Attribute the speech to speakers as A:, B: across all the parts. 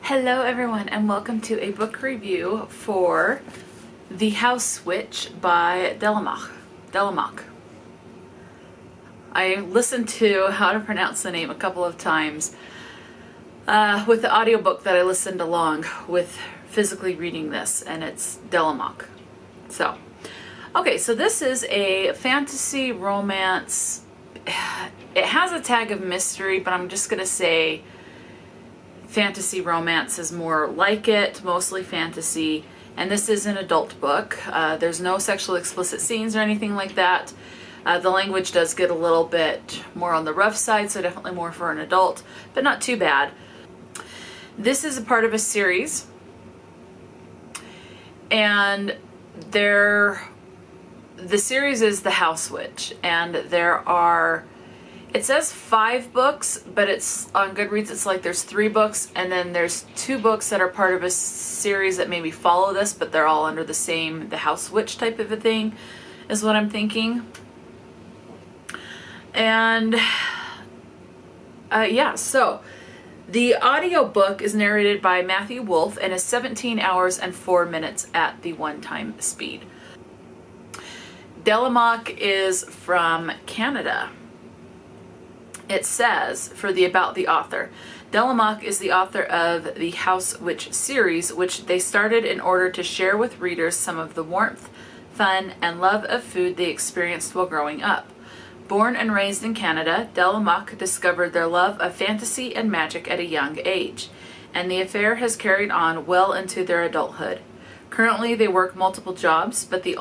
A: Hello everyone and welcome to a book review for The House Witch by Delemhach. I listened to how to pronounce the name a couple of times with the audiobook that I listened along with physically reading this, and it's Delemhach. So this is a fantasy romance. It has a tag of mystery, but I'm just going to say fantasy romance is more like it, mostly fantasy, and this is an adult book. There's no sexually explicit scenes or anything like that. The language does get a little bit more on the rough side, so definitely more for an adult, but not too bad. This is a part of a series, and the series is The House Witch, and it says 5 books, but it's on Goodreads, it's like there's 3 books, and then there's 2 books that are part of a series that maybe follow this, but they're all under the same, The House Witch type of a thing, is what I'm thinking. And so the audiobook is narrated by Matthew Wolfe and is 17 hours and 4 minutes at the one-time speed. Delemhach is from Canada. It says, about the author, Delemhach is the author of the House Witch series, which they started in order to share with readers some of the warmth, fun, and love of food they experienced while growing up. Born and raised in Canada, Delemhach discovered their love of fantasy and magic at a young age, and the affair has carried on well into their adulthood. Currently, they work multiple jobs, but the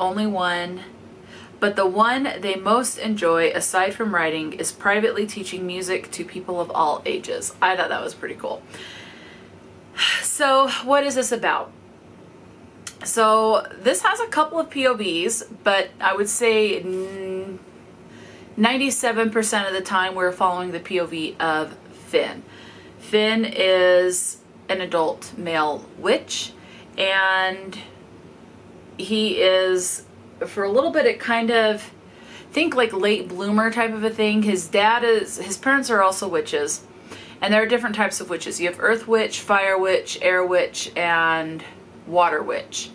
A: one they most enjoy, aside from writing, is privately teaching music to people of all ages. I thought that was pretty cool. So, what is this about? So, this has a couple of POVs, but I would say 97% of the time we're following the POV of Finn. Finn is an adult male witch, and he is, for a little bit, it kind of, think like late bloomer type of a thing. His parents are also witches, and there are different types of witches. You have earth witch, fire witch, air witch, and water witch.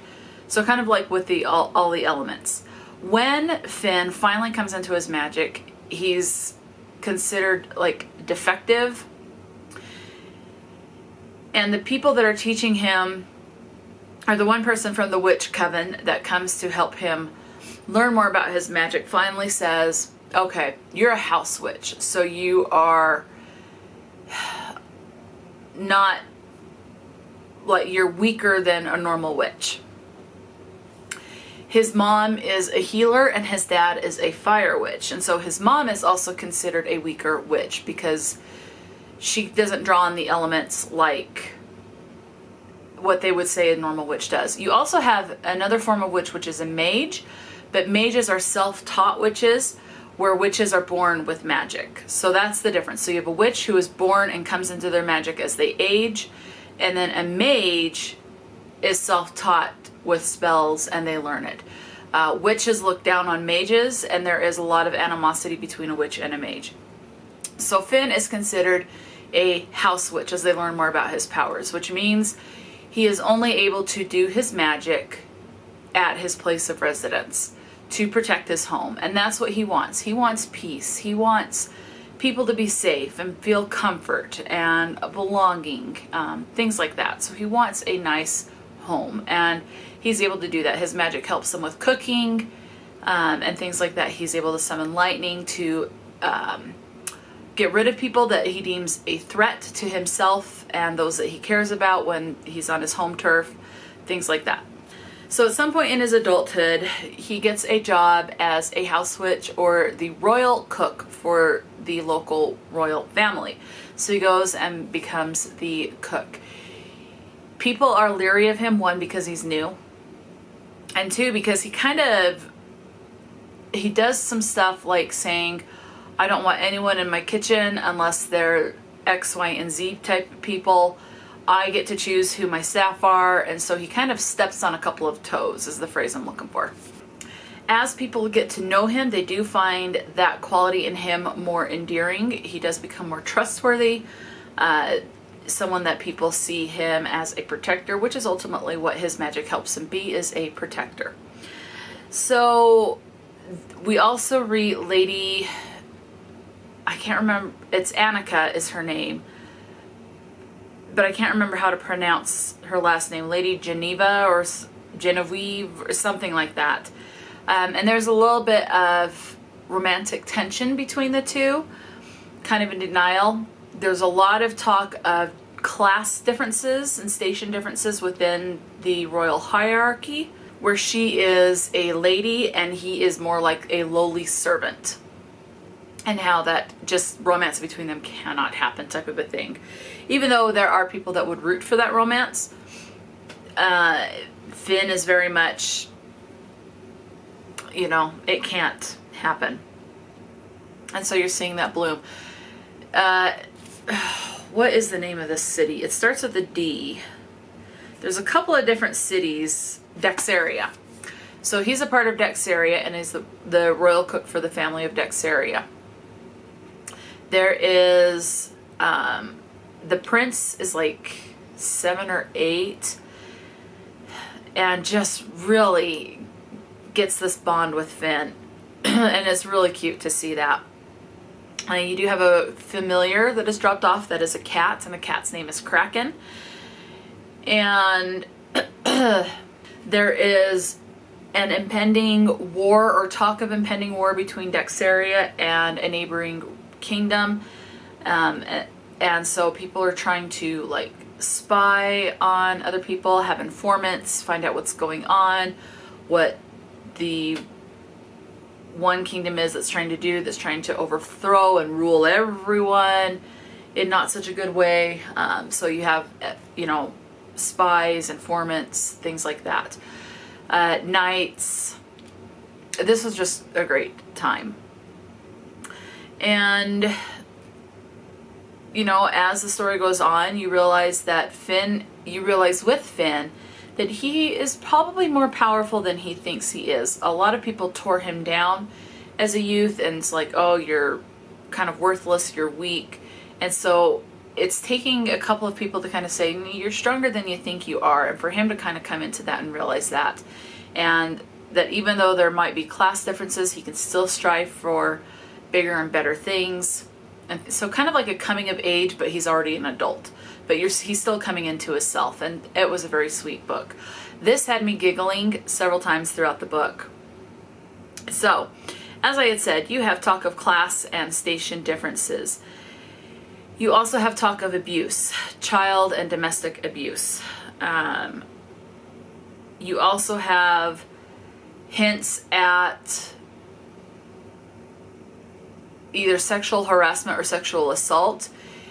A: So kind of like with all the elements. When Finn finally comes into his magic, he's considered like defective, and the people that are teaching him are the one person from the witch coven that comes to help him learn more about his magic finally says, okay, you're a house witch, so you are not, like, you're weaker than a normal witch. His mom is a healer and his dad is a fire witch, and so his mom is also considered a weaker witch because she doesn't draw on the elements like what they would say a normal witch does. You also have another form of witch, which is a mage, but mages are self-taught witches, where witches are born with magic. So that's the difference. So you have a witch who is born and comes into their magic as they age, and then a mage is self-taught with spells and they learn it. Witches look down on mages, and there is a lot of animosity between a witch and a mage. So Finn is considered a house witch as they learn more about his powers, which means he is only able to do his magic at his place of residence to protect his home. And that's what he wants. He wants peace. He wants people to be safe and feel comfort and belonging, things like that. So he wants a nice home, and he's able to do that. His magic helps him with cooking and things like that. He's able to summon lightning to get rid of people that he deems a threat to himself and those that he cares about when he's on his home turf, things like that. So at some point in his adulthood, he gets a job as a house witch, or the royal cook for the local royal family. So he goes and becomes the cook. People are leery of him, 1, because he's new, and 2, because he does some stuff like saying, I don't want anyone in my kitchen unless they're X, Y, and Z type of people. I get to choose who my staff are, and so he kind of steps on a couple of toes, is the phrase I'm looking for. As people get to know him, they do find that quality in him more endearing. He does become more trustworthy. someone that people see him as a protector, which is ultimately what his magic helps him be, is a protector. So we also read Lady, I can't remember, it's Annika is her name, but I can't remember how to pronounce her last name, Lady Geneva or Genevieve or something like that. And there's a little bit of romantic tension between the two, kind of in denial. There's a lot of talk of class differences and station differences within the royal hierarchy, where she is a lady and he is more like a lowly servant, and how that just romance between them cannot happen type of a thing. Even though there are people that would root for that romance, Finn is very much, you know, it can't happen. And so you're seeing that bloom. What is the name of this city? It starts with a D. There's a couple of different cities. Dexaria. So he's a part of Dexaria and is the royal cook for the family of Dexaria. There is, the prince is like 7 or 8 and just really gets this bond with Finn. And it's really cute to see that. You do have a familiar that is dropped off that is a cat, and the cat's name is Kraken. And there is an impending war, or talk of impending war, between Dexaria and a neighboring kingdom. And so people are trying to like spy on other people, have informants, find out what's going on, what the one kingdom is that's trying to do, that's trying to overthrow and rule everyone in not such a good way. So you have, you know, spies, informants, things like that. Knights. This was just a great time. And, you know, as the story goes on, you realize with Finn that he is probably more powerful than he thinks he is. A lot of people tore him down as a youth, and it's like, oh, you're kind of worthless, you're weak. And so it's taking a couple of people to kind of say, you're stronger than you think you are, and for him to kind of come into that and realize that. And that even though there might be class differences, he can still strive for bigger and better things. And so kind of like a coming of age, but he's already an adult. But he's still coming into himself, and it was a very sweet book. This had me giggling several times throughout the book. So, as I had said, you have talk of class and station differences. You also have talk of abuse, child and domestic abuse. You also have hints at either sexual harassment or sexual assault.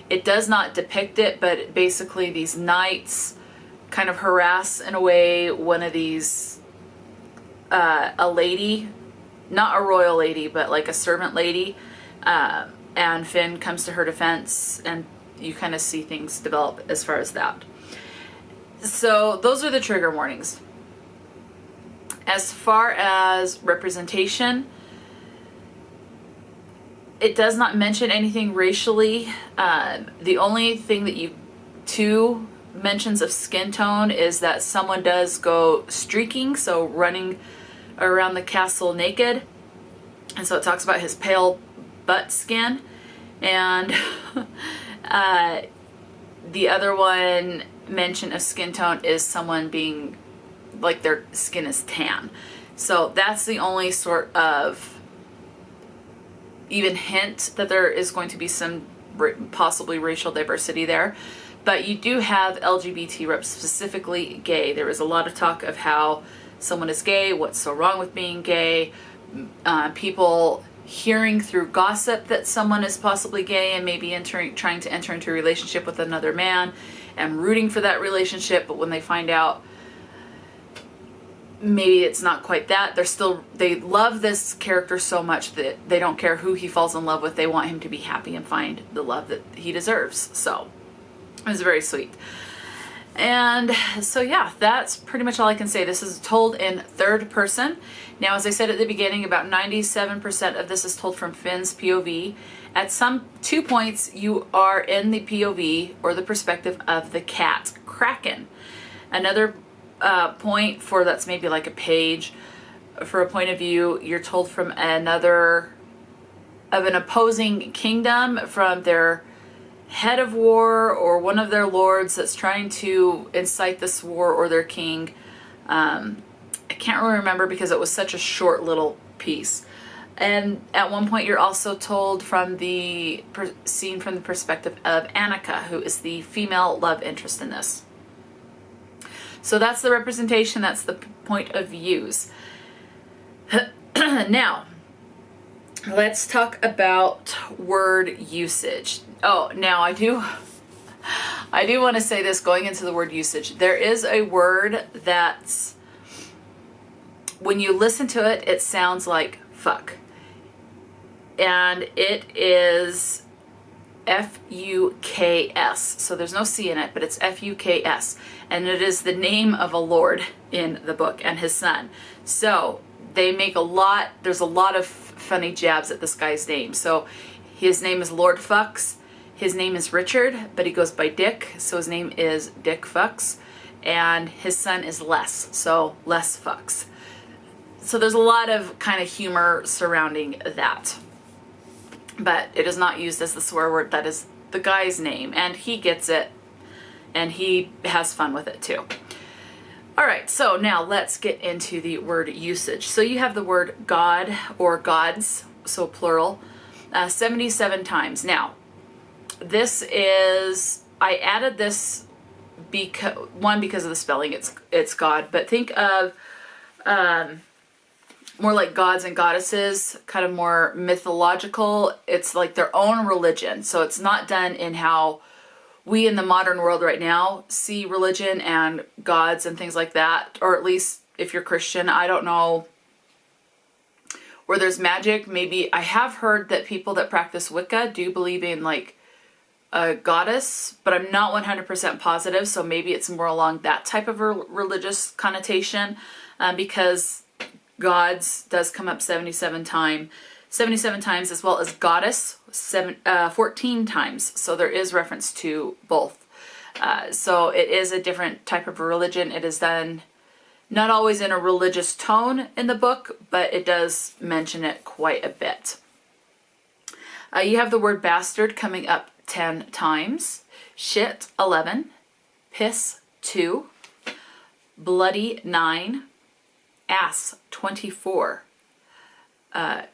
A: It does not depict it, but basically these knights kind of harass, in a way, one of these, a lady, not a royal lady, but like a servant lady, and Finn comes to her defense, and you kind of see things develop as far as that. So those are the trigger warnings. As far as representation, it does not mention anything racially. The only thing that two mentions of skin tone is that someone does go streaking, so running around the castle naked. And so it talks about his pale butt skin. And the other one mention of skin tone is someone being like their skin is tan. So that's the only sort of even hint that there is going to be some possibly racial diversity there. But you do have LGBT reps, specifically gay. There is a lot of talk of how someone is gay, what's so wrong with being gay, people hearing through gossip that someone is possibly gay and maybe trying to enter into a relationship with another man and rooting for that relationship, but when they find out maybe it's not quite that, they love this character so much that they don't care who he falls in love with. They want him to be happy and find the love that he deserves. So it was very sweet. And so yeah, that's pretty much all I can say. This is told in third person. Now, as I said at the beginning, about 97% of this is told from Finn's POV. At some 2 points, you are in the POV or the perspective of the cat Kraken. Another point for that's maybe like a page for a point of view, you're told from another of an opposing kingdom, from their head of war or one of their lords that's trying to incite this war, or their king. I can't really remember because it was such a short little piece. And at one point you're also told from the seen from the perspective of Annika, who is the female love interest in this. So that's the representation, that's the point of views. Now, let's talk about word usage. Oh, now I do want to say this going into the word usage. There is a word that's, when you listen to it, it sounds like fuck. And it is F-U-K-S. So there's no C in it, but it's F-U-K-S. And it is the name of a lord in the book and his son. So they make there's a lot of funny jabs at this guy's name. So his name is Lord Fucks. His name is Richard, but he goes by Dick, so his name is Dick Fucks. And his son is Les, so Les Fucks. So there's a lot of kind of humor surrounding that. But it is not used as the swear word. That is the guy's name, and he gets it, and he has fun with it too. All right, so now let's get into the word usage. So you have the word God or gods, so plural, 77 times. Now, this is, I added this because of the spelling, it's God, but think of more like gods and goddesses, kind of more mythological. It's like their own religion. So it's not done in how we in the modern world right now see religion and gods and things like that, or at least if you're Christian. I don't know where there's magic. Maybe I have heard that people that practice Wicca do believe in like a goddess, but I'm not 100% positive. So maybe it's more along that type of religious connotation, because gods does come up 77 times, as well as goddess 14 times. So there is reference to both. So it is a different type of religion. It is done not always in a religious tone in the book, but it does mention it quite a bit. You have the word bastard coming up 10 times, shit 11, piss 2, bloody 9, ass 24. The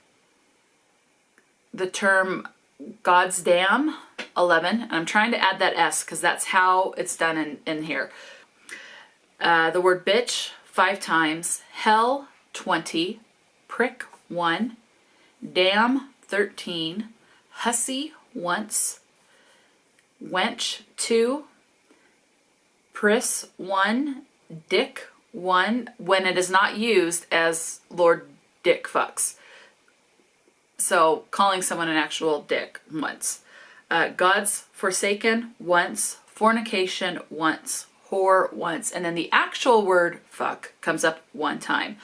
A: term God's damn 11, and I'm trying to add that S because that's how it's done in here. The word bitch 5 times, hell 20, prick 1, damn 13, hussy once, wench 2, priss 1, dick 1, when it is not used as Lord Dick Fucks. So calling someone an actual dick once. God's forsaken once, fornication once, whore once, and then the actual word fuck comes up 1 time.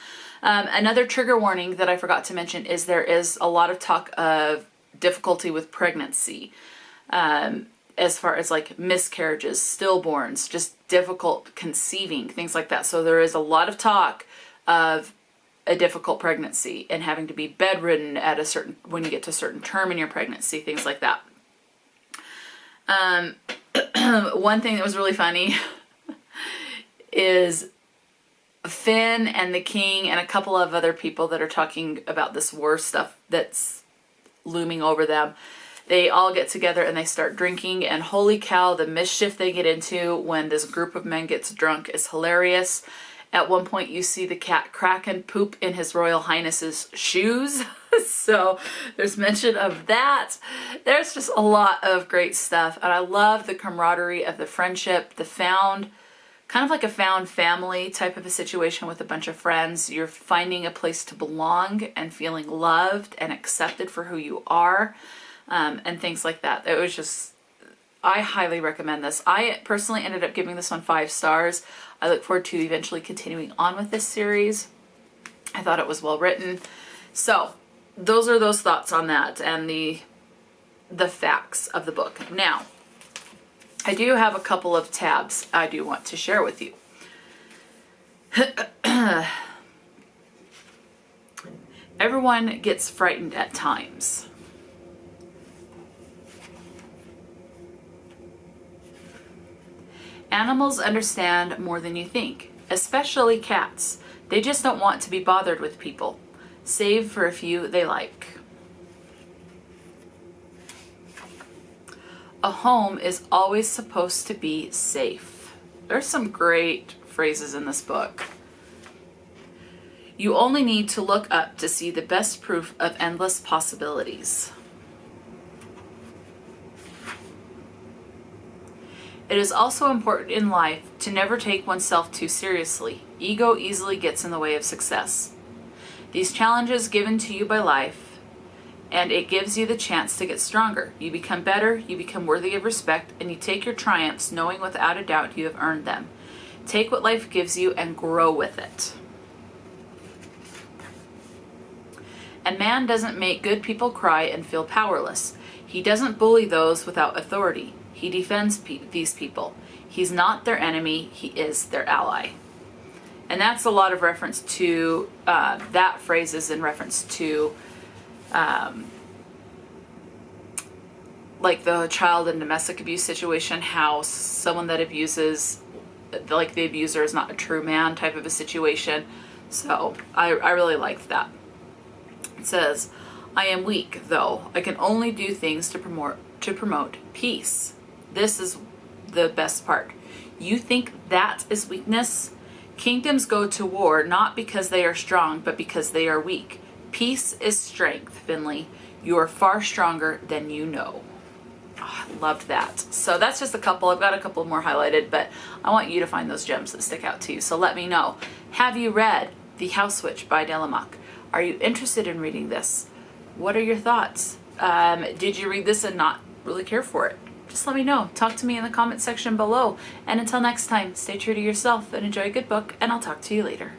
A: Another trigger warning that I forgot to mention is there is a lot of talk of difficulty with pregnancy, as far as like miscarriages, stillborns, just difficult conceiving, things like that. So there is a lot of talk of a difficult pregnancy and having to be bedridden at when you get to a certain term in your pregnancy, things like that. One thing that was really funny is Finn and the king and a couple of other people that are talking about this war stuff that's looming over them. They all get together and they start drinking, and holy cow, the mischief they get into when this group of men gets drunk is hilarious. At one point you see the cat Kraken poop in His Royal Highness's shoes. So there's mention of that. There's just a lot of great stuff, and I love the camaraderie of the friendship, the kind of like a found family type of a situation with a bunch of friends. You're finding a place to belong and feeling loved and accepted for who you are, and things like that. It was just, I highly recommend this. I personally ended up giving this one 5 stars. I look forward to eventually continuing on with this series. I thought it was well written. So those are those thoughts on that and the facts of the book. Now, I do have a couple of tabs I do want to share with you. Everyone gets frightened at times. Animals understand more than you think, especially cats. They just don't want to be bothered with people, save for a few they like. A home is always supposed to be safe. There's some great phrases in this book. You only need to look up to see the best proof of endless possibilities. It is also important in life to never take oneself too seriously. Ego easily gets in the way of success. These challenges given to you by life, and it gives you the chance to get stronger. You become better, you become worthy of respect, and you take your triumphs knowing without a doubt you have earned them. Take what life gives you and grow with it. A man doesn't make good people cry and feel powerless. He doesn't bully those without authority. He defends these people. He's not their enemy, he is their ally. And that's a lot of reference to, that phrase is in reference to like the child and domestic abuse situation, how someone that abuses, like the abuser is not a true man type of a situation. So I really liked that. It says, I am weak, though. I can only do things to promote peace. This is the best part. You think that is weakness? Kingdoms go to war not because they are strong, but because they are weak. Peace is strength, Finley. You are far stronger than you know. Oh, I loved that. So that's just a couple. I've got a couple more highlighted, but I want you to find those gems that stick out to you. So let me know. Have you read The House Witch by Delemhach? Are you interested in reading this? What are your thoughts? Did you read this and not really care for it? Just let me know. Talk to me in the comment section below. And until next time, stay true to yourself and enjoy a good book, and I'll talk to you later.